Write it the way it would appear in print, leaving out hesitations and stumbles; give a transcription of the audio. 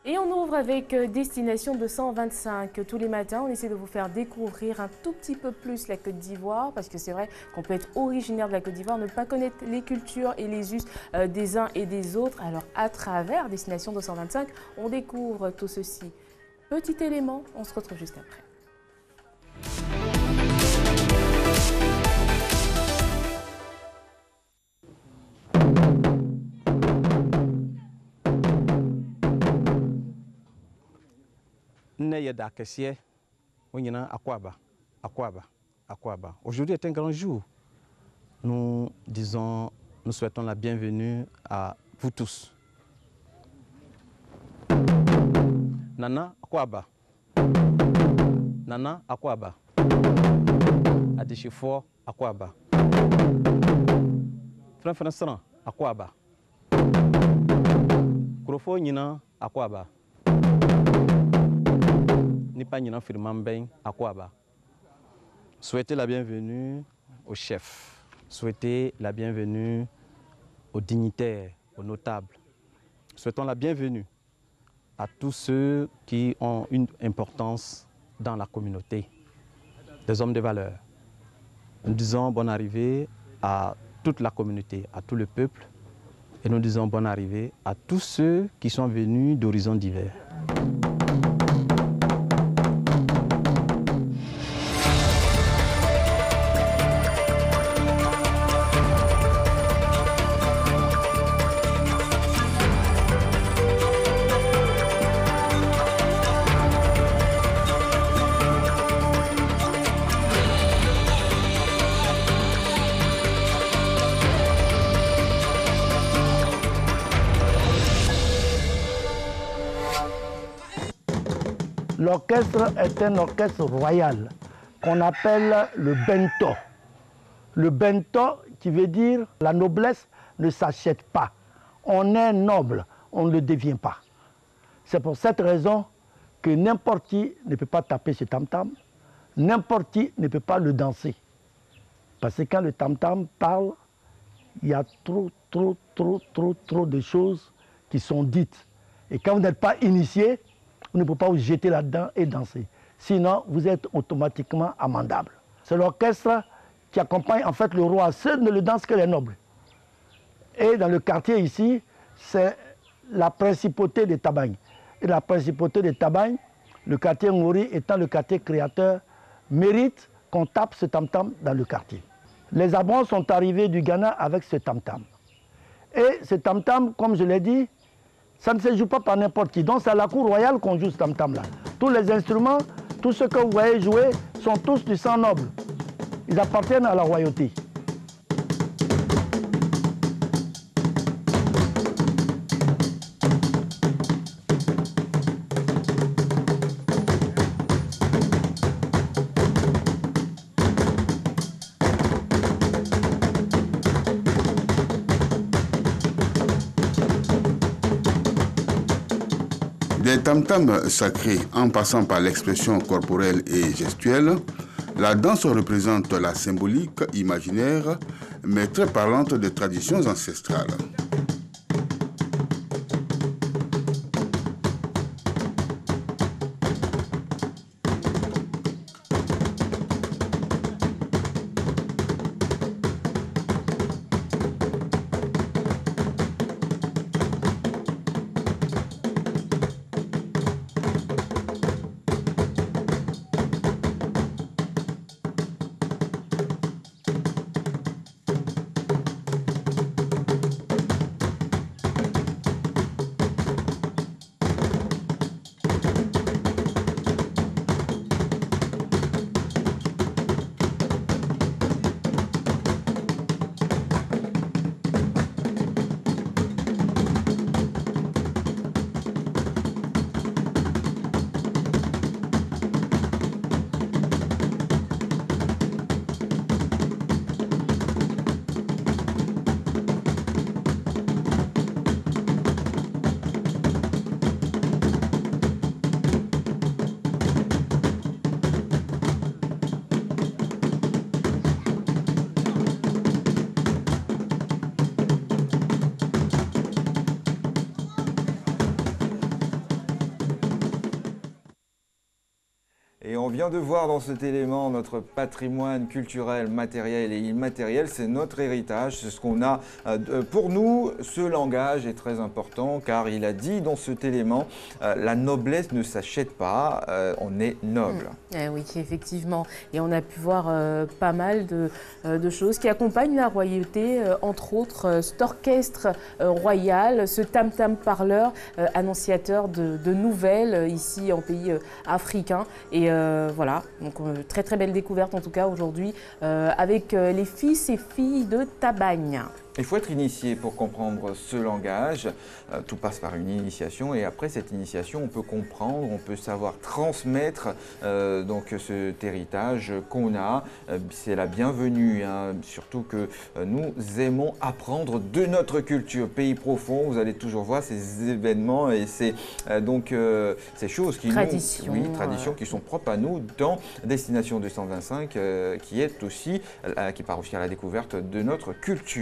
Et on ouvre avec Destination 225. Tous les matins, on essaie de vous faire découvrir un tout petit peu plus la Côte d'Ivoire, parce que c'est vrai qu'on peut être originaire de la Côte d'Ivoire, ne pas connaître les cultures et les us des uns et des autres. Alors à travers Destination 225, on découvre tout ceci. Petit élément, on se retrouve juste après. Aujourd'hui est un grand jour. Nous souhaitons la bienvenue à vous tous. Nana Akwaba. Nana Akwaba. Adeshifo Akwaba. François Akwaba. Krofo Nina Akwaba. Nipa Nina Firmamben Akwaba. Souhaitez la bienvenue aux chefs. Souhaitez la bienvenue aux dignitaires, aux notables. Souhaitons la bienvenue à tous ceux qui ont une importance dans la communauté, des hommes de valeur. Nous disons bonne arrivée à toute la communauté, à tout le peuple, et nous disons bonne arrivée à tous ceux qui sont venus d'horizons divers. L'orchestre est un orchestre royal qu'on appelle le bento. Le bento qui veut dire la noblesse ne s'achète pas. On est noble, on ne le devient pas. C'est pour cette raison que n'importe qui ne peut pas taper ce tam-tam, n'importe qui ne peut pas le danser. Parce que quand le tam-tam parle, il y a trop de choses qui sont dites. Et quand vous n'êtes pas initié, vous ne pouvez pas vous jeter là-dedans et danser. Sinon, vous êtes automatiquement amendable. C'est l'orchestre qui accompagne en fait le roi. Seul ne le danse que les nobles. Et dans le quartier ici, c'est la principauté de Tabagne. Et la principauté de Tabagne, le quartier Ngori étant le quartier créateur, mérite qu'on tape ce tam-tam dans le quartier. Les Abrons sont arrivés du Ghana avec ce tam-tam. Et ce tam-tam, comme je l'ai dit, ça ne se joue pas par n'importe qui. Donc c'est à la cour royale qu'on joue ce tam-tam-là. Tous les instruments, tous ceux que vous voyez jouer, sont tous du sang noble. Ils appartiennent à la royauté. Des tam-tams sacrés en passant par l'expression corporelle et gestuelle, la danse représente la symbolique imaginaire, mais très parlante des traditions ancestrales. on vient de voir dans cet élément notre patrimoine culturel, matériel et immatériel, c'est notre héritage, c'est ce qu'on a. Pour nous, ce langage est très important car il a dit dans cet élément, la noblesse ne s'achète pas, on est noble. Oui, effectivement. Et on a pu voir pas mal de choses qui accompagnent la royauté, entre autres cet orchestre royal, ce tam-tam parleur, annonciateur de nouvelles ici en pays africain. Et voilà, donc très très belle découverte en tout cas aujourd'hui avec les fils et filles de Tabagne. Il faut être initié pour comprendre ce langage. Tout passe par une initiation et après cette initiation, on peut comprendre, on peut savoir transmettre donc cet héritage qu'on a. C'est la bienvenue, hein, surtout que nous aimons apprendre de notre culture. Pays profond, vous allez toujours voir ces événements et ces choses qui traditions qui sont propres à nous dans Destination 225, qui part aussi à la découverte de notre culture.